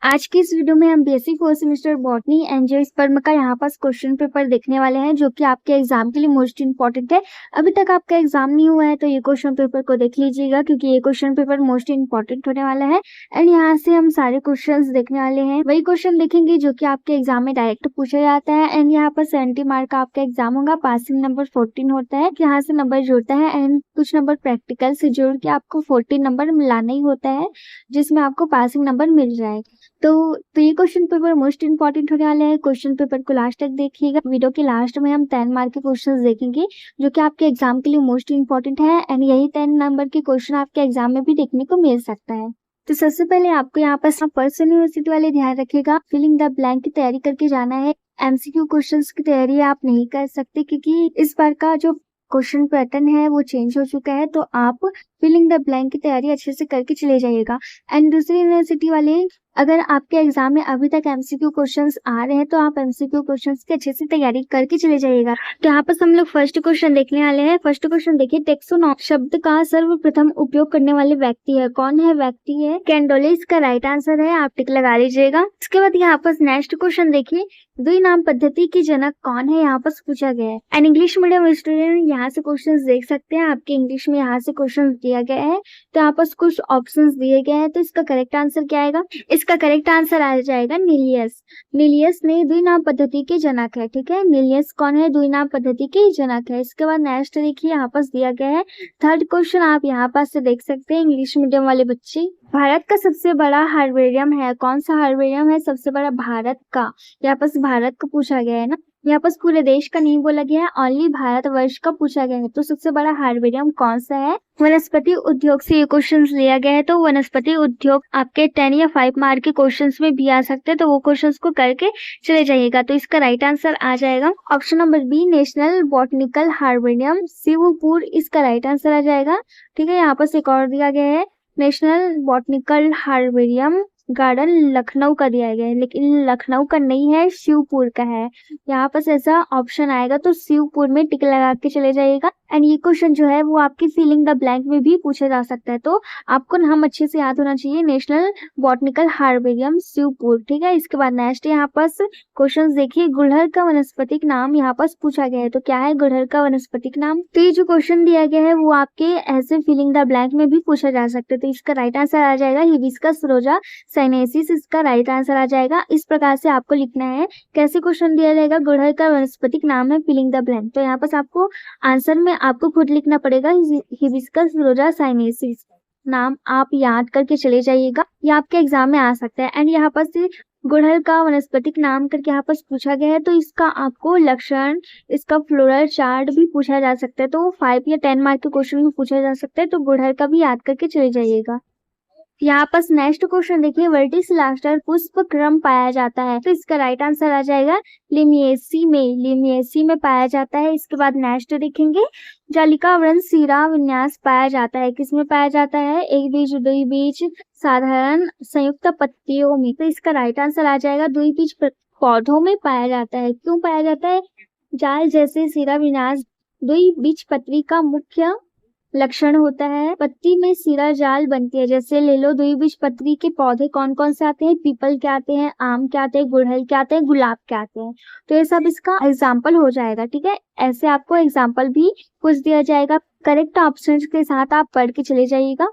आज की इस वीडियो में हम basic fourth semester botany angiosperm का यहाँ पास क्वेश्चन पेपर देखने वाले हैं जो कि आपके एग्जाम के लिए मोस्ट इंपॉर्टेंट है। अभी तक आपका एग्जाम नहीं हुआ है तो ये क्वेश्चन पेपर को देख लीजिएगा क्योंकि ये क्वेश्चन पेपर मोस्ट इंपॉर्टेंट होने वाला है। एंड यहाँ से हम सारे क्वेश्चंस देखने वाले हैं, वही क्वेश्चन देखेंगे जो कि आपके एग्जाम में डायरेक्ट पूछा जाता है। एंड यहाँ पर 70 मार्क का आपका एग्जाम होगा, पासिंग नंबर 14 होता है, यहाँ से नंबर जोड़ता है एंड कुछ नंबर प्रैक्टिकल से जोड़ के आपको 14 नंबर मिलाना ही होता है जिसमें आपको पासिंग नंबर मिल जाएगा। तो ये क्वेश्चन पेपर मोस्ट इंपॉर्टेंट होने वाले हैं। क्वेश्चन पेपर को लास्ट तक देखिएगा। वीडियो के लास्ट में हम 10 मार्क के क्वेश्चंस देखेंगे जो कि आपके एग्जाम के लिए मोस्ट इंपॉर्टेंट है एंड यही 10 नंबर के क्वेश्चन आपके एग्जाम में भी देखने को मिल सकता है। तो सबसे पहले आपको यहाँ पर फर्स्ट यूनिवर्सिटी वाले ध्यान रखिएगा, फिलिंग द ब्लैंक की तैयारी करके जाना है। एमसीक्यू क्वेश्चंस की तैयारी आप नहीं कर सकते क्योंकि इस बार का जो क्वेश्चन पैटर्न है वो चेंज हो चुका है, तो आप फिलिंग द ब्लैंक की तैयारी अच्छे से करके चले जाइएगा। एंड दूसरी यूनिवर्सिटी वाले, अगर आपके एग्जाम में अभी तक एमसीक्यू क्वेश्चंस आ रहे हैं तो आप एमसीक्यू क्वेश्चंस की अच्छे से तैयारी करके चले जाइएगा। तो यहाँ पर हम लोग फर्स्ट क्वेश्चन देखने वाले हैं। फर्स्ट क्वेश्चन देखिए, टेक्सोनॉमी शब्द का सर्वप्रथम उपयोग करने वाले व्यक्ति है, कौन है व्यक्ति है? कैंडोले इसका राइट आंसर है, आप टिक लगा लीजिएगा। इसके बाद यहाँ पर नेक्स्ट क्वेश्चन देखिए, द्विनाम पद्धति की जनक कौन है? यहाँ पर पूछा गया है। एंड इंग्लिश मीडियम स्टूडेंट यहाँ से क्वेश्चन देख सकते हैं, आपके इंग्लिश में यहाँ से क्वेश्चन दिया गया है, तो यहाँ पर कुछ ऑप्शन दिए गए हैं। तो इसका करेक्ट आंसर क्या आएगा? इसका करेक्ट आंसर आ जाएगा नीलियस। नीलियस ने द्विनाम पद्धति के जनक है। ठीक है, नीलियस कौन है? द्विनाम पद्धति के जनक है। इसके बाद नेक्स्ट देखिए, यहाँ पर दिया गया है थर्ड क्वेश्चन, आप यहाँ पास से देख सकते हैं इंग्लिश मीडियम वाले बच्चे। भारत का सबसे बड़ा हार्बेरियम है, कौन सा हार्बेरियम है सबसे बड़ा? भारत का। यहाँ पर भारत का पूछा गया है ना, यहाँ पर पूरे देश का नहीं बोला गया है, ओनली भारत वर्ष का पूछा गया है। तो सबसे बड़ा हार्बेरियम कौन सा है? वनस्पति उद्योग से ये क्वेश्चन लिया गया है, तो वनस्पति उद्योग आपके 10 या 5 मार्क के क्वेश्चंस में भी आ सकते हैं, तो वो क्वेश्चंस को करके चले जाइएगा। तो इसका राइट आंसर आ जाएगा option number B, national botanical herbarium Shibpur, इसका राइट आंसर आ जाएगा। ठीक है, यहाँ पर एक और दिया गया है, national botanical herbarium garden Lucknow का दिया गया है, लेकिन लखनऊ का नहीं है, शिवपुर का है। यहाँ पर ऐसा ऑप्शन आएगा तो शिवपुर में टिक लगा के चले जाइएगा। एंड ये क्वेश्चन जो है वो आपकी फिलिंग द ब्लैंक में भी पूछा जा सकता है, तो आपको नाम अच्छे से याद होना चाहिए, नेशनल बॉटनिकल हार्बेरियम शिवपुर। ठीक है, इसके बाद नेक्स्ट यहाँ पर क्वेश्चन देखिए, गुड़हल का वनस्पतिक नाम यहाँ पर पूछा गया है, तो क्या है गुड़हल का वनस्पतिक नाम? तो ये जो क्वेश्चन दिया गया है वो आपके ऐसे फिलिंग द ब्लैंक में भी पूछा जा सकता है, तो इसका राइट आंसर आ जाएगा हिबिस्कस रोजा साइनेसिस, इसका राइट आंसर आ जाएगा। इस प्रकार से आपको लिखना है। कैसे क्वेश्चन दिया जाएगा? गुड़हल का वनस्पतिक नाम है फिलिंग द ब्लैंक, तो यहाँ पर आपको आंसर में आपको खुद लिखना पड़ेगा हिबिस्कस रोजा साइनेसिस। नाम आप याद करके चले जाइएगा, ये आपके एग्जाम में आ सकता है। एंड यहाँ पर से गुड़हल का वनस्पतिक नाम करके यहाँ पर पूछा गया है, तो इसका आपको लक्षण, इसका फ्लोरल चार्ट भी पूछा जा सकता है, तो 5 या 10 मार्क के क्वेश्चन भी पूछा जा सकता है, तो गुड़हल का भी याद करके चले जाइएगा। यहाँ पर नेक्स्ट क्वेश्चन देखिए, वर्टिसिलास्टर पुष्प क्रम पाया जाता है, तो इसका राइट आंसर आ जाएगा लिमिएसी में पाया जाता है। इसके बाद नेक्स्ट देखेंगे, जालिका वृंत शिरा विन्यास पाया जाता है, किसमें पाया जाता है? एक बीज, दुई बीज, साधारण, संयुक्त पत्तियों में, तो इसका राइट आंसर आ जाएगा दुई बीज पौधों में पाया जाता है। क्यों पाया जाता है? जाल जैसे शिरा विन्यास दुई बीज पत्री का मुख्य लक्षण होता है। पत्ती में सिरा जाल बनती है, जैसे ले लो द्विबीज पत्री के पौधे कौन कौन से आते हैं? पीपल के आते हैं, आम के आते हैं, गुड़हल के आते हैं, गुलाब के आते हैं, तो ये सब इसका एग्जाम्पल हो जाएगा। ठीक है, ऐसे आपको एग्जाम्पल भी कुछ दिया जाएगा, करेक्ट ऑप्शन के साथ आप पढ़ के चले जाइएगा।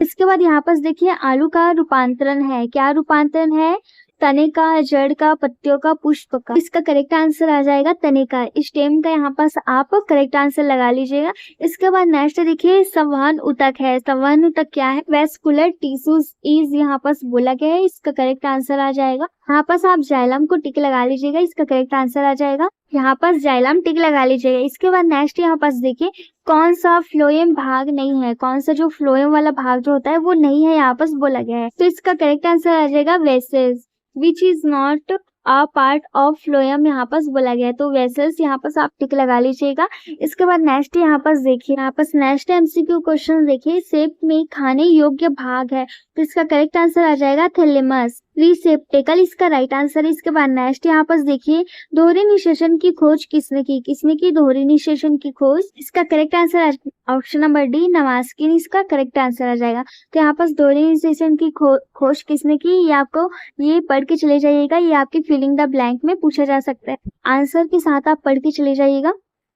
इसके बाद यहाँ पर देखिए, आलू का रूपांतरण है, क्या रूपांतरण है? तने का, जड़ का, पत्तियों का, पुष्प का, इसका करेक्ट आंसर आ जाएगा तने का। स्टेम का यहाँ पास आप करेक्ट आंसर लगा लीजिएगा। इसके बाद नेक्स्ट देखिए, संवहन ऊतक है, संवहन ऊतक क्या है? वेस्कुलर टिश्यूज इज यहाँ पास बोला गया है, इसका करेक्ट आंसर आ जाएगा। यहाँ पास आप जाइलम को टिक लगा लीजिएगा, इसका करेक्ट आंसर आ जाएगा। यहाँ पास जाइलम टिक लगा लीजिएगा। इसके बाद नेक्स्ट यहाँ पास देखिए, कौन सा फ्लोएम भाग नहीं है, कौन सा जो फ्लोएम वाला भाग जो होता है वो नहीं है, यहाँ पास बोला गया है, तो इसका करेक्ट आंसर आ जाएगा vessels, which is not a part of phloem, यहाँ पास बोला गया है, तो वेसल्स यहाँ पास आप टिक लगा लीजिएगा। इसके बाद नेक्स्ट यहाँ पास देखिए, यहाँ पास नेक्स्ट एमसीक्यू क्वेश्चन देखिए, सेब में खाने योग्य भाग है, तो इसका करेक्ट आंसर आ जाएगा थैलेमस। रिसेप्टेकल इसका राइट आंसर है। इसके बाद नेक्स्ट यहाँ पर देखिए, दोहरे निषेचन की खोज किसने की? किसने की दोहरे निषेचन की खोज? इसका correct answer option number D, Navashin इसका करेक्ट आंसर आ जाएगा। तो यहाँ पर दोहरे निषेचन की खोज किसने की, ये आपको ये पढ़ के चले जाइएगा। ये आपकी फिलिंग द ब्लैंक में पूछा जा सकता है, आंसर के साथ आप पढ़ के चले जाइएगा।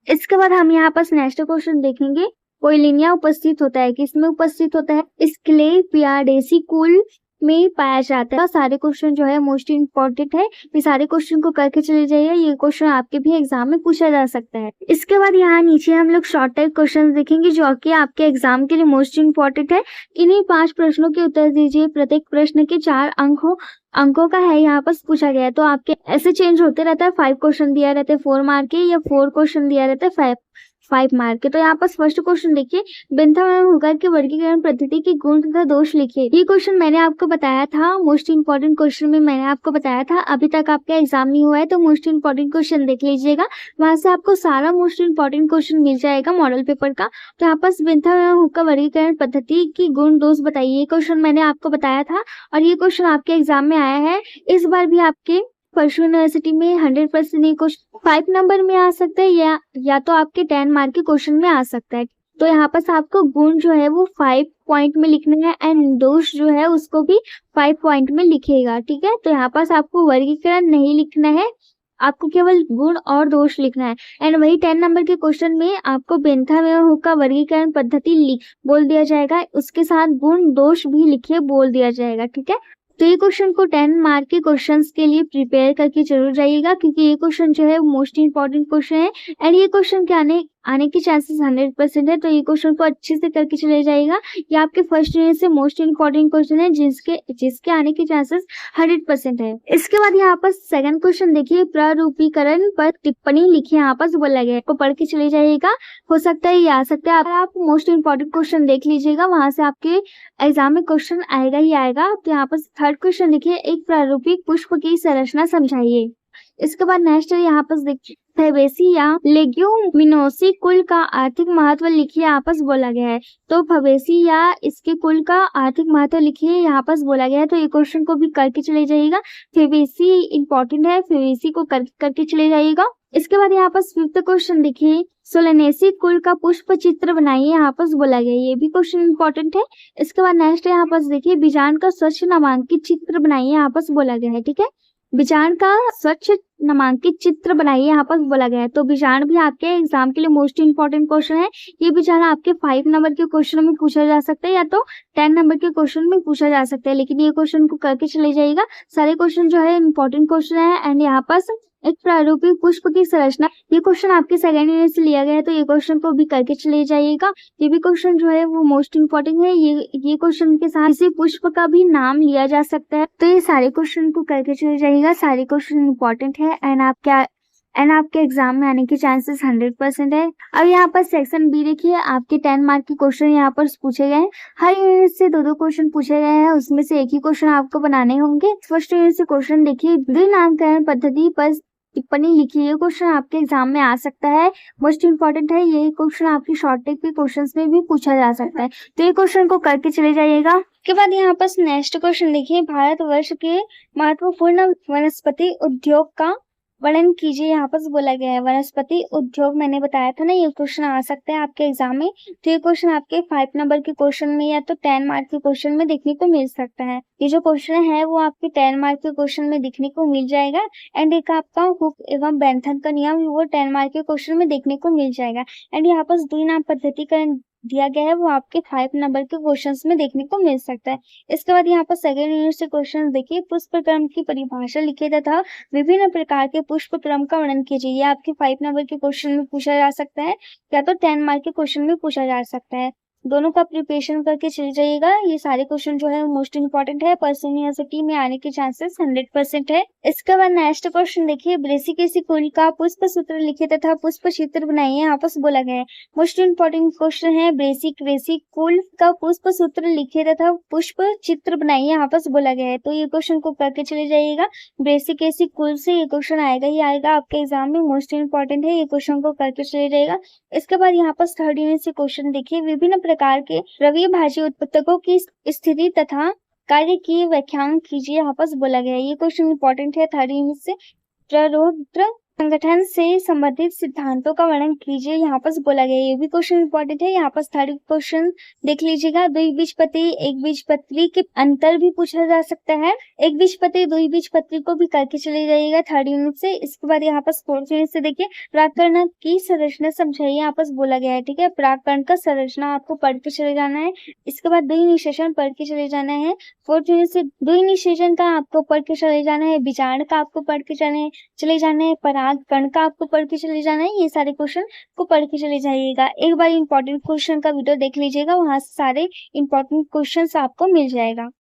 इसके बाद हम यहाँ पर नेक्स्ट क्वेश्चन देखेंगे, पोइलिनिया उपस्थित होता है, किसमें उपस्थित होता है? स्क्लेपियाडेसी कुल में पाया जाता है। सारे क्वेश्चन जो है मोस्ट इम्पोर्टेंट है, ये सारे क्वेश्चन को करके चले जाइए। ये क्वेश्चन आपके भी एग्जाम में पूछा जा सकता है। इसके बाद यहाँ नीचे हम लोग शॉर्ट टाइप क्वेश्चन देखेंगे जो कि आपके एग्जाम के लिए मोस्ट इम्पोर्टेंट है। इन्हीं 5 प्रश्नों के उत्तर दीजिए। प्रत्येक प्रश्न के 4 अंकों का है, यहाँ पर पूछा गया है। तो आपके ऐसे चेंज होते रहता है। 5 क्वेश्चन दिया रहता है 4 मार्क के, या 4 क्वेश्चन दिया रहता है 5 मार्क के। तो यहाँ पर फर्स्ट क्वेश्चन देखिए, बेंथम एवं हुकर के वर्गीकरण पद्धति के गुण तथा दोष लिखिए। ये क्वेश्चन मैंने आपको बताया था, मोस्ट इंपॉर्टेंट क्वेश्चन में मैंने आपको बताया था। अभी तक आपका एग्जाम नहीं हुआ है तो मोस्ट इंपॉर्टेंट क्वेश्चन देख लीजिएगा, वहां से आपको सारा मोस्ट इंपॉर्टेंट क्वेश्चन मिल जाएगा मॉडल पेपर का। तो यहाँ पर बेंथम एवं हुकर वर्गीकरण पद्धति की गुण दोष बताइए, ये क्वेश्चन मैंने आपको बताया था और ये क्वेश्चन आपके एग्जाम में आया है। इस बार भी आपके परशु यूनिवर्सिटी में 100% ये क्वेश्चन 5 नंबर में आ सकता है, या तो आपके 10 मार्क के क्वेश्चन में आ सकता है। तो यहाँ पर आपको गुण जो है वो 5 पॉइंट में लिखना है एंड दोष जो है उसको भी 5 पॉइंट में लिखिएगा, ठीक है। तो यहाँ पर आपको वर्गीकरण नहीं लिखना है, आपको केवल गुण और दोष लिखना है। एंड वही 10 नंबर के क्वेश्चन में आपको बेंथम एवं हुक का वर्गीकरण पद्धति बोल दिया जाएगा, उसके साथ गुण दोष भी लिखिए बोल दिया जाएगा, ठीक है। तो ये क्वेश्चन को 10 मार्क के क्वेश्चंस के लिए प्रिपेयर करके जरूर जाइएगा, क्योंकि ये क्वेश्चन जो है मोस्ट इंपॉर्टेंट क्वेश्चन है एंड ये क्वेश्चन के आने के चांसेस 100% है। तो ये क्वेश्चन को अच्छे से करके चले जाइएगा। ये आपके फर्स्ट यूनिट से मोस्ट इंपॉर्टेंट क्वेश्चन है जिसके आने के चांसेस 100% है। इसके बाद यहाँ पर सेकंड क्वेश्चन देखिए, प्रारूपीकरण पर टिप्पणी लिखिए। यहाँ पर बोला गया है, आपको पढ़ के चले जाइएगा, हो सकता है ये आ सकता है। आप मोस्ट इंपॉर्टेंट क्वेश्चन देख लीजिएगा, वहां से आपके एग्जाम में क्वेश्चन आएगा ही आएगा। तो यहाँ पर थर्ड क्वेश्चन देखिए, एक प्रारूपिक पुष्प की संरचना समझाइए। इसके बाद नेक्स्ट यहाँ पर देखिए, फैबेसी या लेग्यूमिनोसी कुल का आर्थिक महत्व लिखिए, आपस बोला गया है। तो फैबेसी या इसके कुल का आर्थिक महत्व लिखिए, यहाँ पर बोला गया है। तो ये क्वेश्चन को भी करके चले जाइएगा, फैबेसी इंपॉर्टेंट है, फैबेसी को करके चले जाइएगा। इसके बाद यहाँ पर फिफ्थ क्वेश्चन देखिए, सोलेनेसी कुल का पुष्प चित्र बनाइए, यहाँ पर बोला गया है। ये भी क्वेश्चन इंपॉर्टेंट है। इसके बाद नेक्स्ट यहाँ पर देखिए, बीजांड का स्वच्छ नामांकित चित्र बनाइए, यहाँ पर बोला गया है, ठीक है। बीजांड का स्वच्छ नामांकित चित्र बनाइए, यहाँ पर बोला गया है। तो बीजांड भी आपके एग्जाम के लिए मोस्ट इंपॉर्टेंट क्वेश्चन है। ये बीजांड आपके 5 नंबर के क्वेश्चन में पूछा जा सकता है, या तो 10 नंबर के क्वेश्चन में पूछा जा सकता है, लेकिन ये क्वेश्चन को करके चले जाइएगा। सारे क्वेश्चन जो है इंपॉर्टेंट क्वेश्चन है। एंड यहाँ पर एक प्रारूपिक पुष्प की संरचना, ये क्वेश्चन आपके सेकेंड यूनिट से लिया गया है, तो ये क्वेश्चन को भी करके चले जाइएगा। ये भी क्वेश्चन जो है वो मोस्ट इंपॉर्टेंट है। ये क्वेश्चन के साथ किसी पुष्प का भी नाम लिया जा सकता है। तो ये सारे क्वेश्चन को करके चले जाइएगा, सारे क्वेश्चन इंपॉर्टेंट है एंड आपके एग्जाम में आने के चांसेस 100% है। अब यहाँ पर सेक्शन बी देखिए, आपके 10 मार्क के क्वेश्चन यहाँ पर पूछे गए हैं। हर यूनिट से 2-2 क्वेश्चन पूछे गए हैं, उसमें से एक ही क्वेश्चन आपको बनाने होंगे। फर्स्ट यूनिट से क्वेश्चन देखिए, द्विनामकरण पद्धति पर टिप्पणी लिखिए। ये क्वेश्चन आपके एग्जाम में आ सकता है, मोस्ट इंपॉर्टेंट है। ये क्वेश्चन आपकी शॉर्ट टेक के क्वेश्चंस में भी पूछा जा सकता है, तो ये क्वेश्चन को करके चले जाइएगा। उसके बाद यहाँ पर नेक्स्ट क्वेश्चन देखिए, भारतवर्ष के महत्वपूर्ण वनस्पति उद्योग का वर्णन कीजिए, यहाँ पर बोला गया है। वनस्पति उद्योग मैंने बताया था ना, ये क्वेश्चन आ सकता है आपके एग्जाम में। तो ये क्वेश्चन आपके 5 नंबर के क्वेश्चन में या तो 10 मार्क के क्वेश्चन में देखने को मिल सकता है। ये जो क्वेश्चन है वो आपके 10 मार्क के क्वेश्चन में देखने को मिल जाएगा। एंड एक आपका हुक एवं बेंथन का नियम, वो 10 मार्क के क्वेश्चन में देखने को मिल जाएगा। एंड यहाँ पर द्विनाम पद्धतिकरण दिया गया है, वो आपके 5 नंबर के क्वेश्चंस में देखने को मिल सकता है। इसके बाद यहाँ पर सेकेंड यूनिट से क्वेश्चन देखिए, पुष्प क्रम की परिभाषा लिखिए तथा विभिन्न प्रकार के पुष्प क्रम का वर्णन कीजिए। ये आपके 5 नंबर के क्वेश्चन में पूछा जा सकता है, या तो 10 मार्क के क्वेश्चन में पूछा जा सकता है। दोनों का प्रिपरेशन करके चले जाइएगा। ये सारे क्वेश्चन जो है मोस्ट इंपॉर्टेंट है, परसू यूनिवर्सिटी में आने के चांसेस 100% है। इसके बाद नेक्स्ट क्वेश्चन देखिए, ब्रेसिकेसी कुल का पुष्प सूत्र लिखिए तथा पुष्प चित्र बनाइए, यहाँ पर बोला गया है। मोस्ट इंपॉर्टेंट क्वेश्चन है, ब्रेसिकेसी कुल का पुष्प सूत्र लिखिए तथा पुष्प चित्र बनाइए, यहाँ पर बोला गया है। तो ये क्वेश्चन को करके चले जाइएगा। ब्रेसिकेसी कुल से ये क्वेश्चन आएगा ही आएगा आपके एग्जाम में, मोस्ट इंपॉर्टेंट है। ये क्वेश्चन को करके चले जाइएगा। इसके बाद यहाँ पर थर्ड यूनिट से क्वेश्चन देखिए, विभिन्न प्रकार के रवि भाजी उत्पादकों की स्थिति तथा कार्य की व्याख्यान कीजिए, यहाँ पर बोला गया है। ये क्वेश्चन इंपॉर्टेंट है 3rd यूनिट से। प्ररोग्र संगठन से संबंधित सिद्धांतों का वर्णन कीजिए, यहाँ पर बोला गया है। ये भी क्वेश्चन इंपॉर्टेंट है। यहाँ पर 3rd क्वेश्चन देख लीजिएगा। द्विबीजपत्री एक बीजपत्री के अंतर भी पूछा जा सकता है। एक बीजपत्री द्विबीजपत्री को भी करके चले जाइएगा 3rd यूनिट से। इसके बाद यहाँ पर 4th यूनिट से देखिए, परागकण की संरचना समझाइए, यहाँ पर बोला गया है। ठीक है, परागकण का संरचना आपको पढ़ के चले जाना है। इसके बाद द्विनिषेचन पढ़ के चले जाना है। 4th यूनिट से द्विनिषेचन का आपको पढ़ के चले जाना है, विजारण का आपको पढ़ के चले जाना है, परागकण का आपको पढ़ के चले जाना है। ये सारे क्वेश्चन को पढ़ के चले जाइएगा। एक बार इंपॉर्टेंट क्वेश्चन का वीडियो देख लीजिएगा, वहां से सारे इंपॉर्टेंट क्वेश्चंस आपको मिल जाएगा।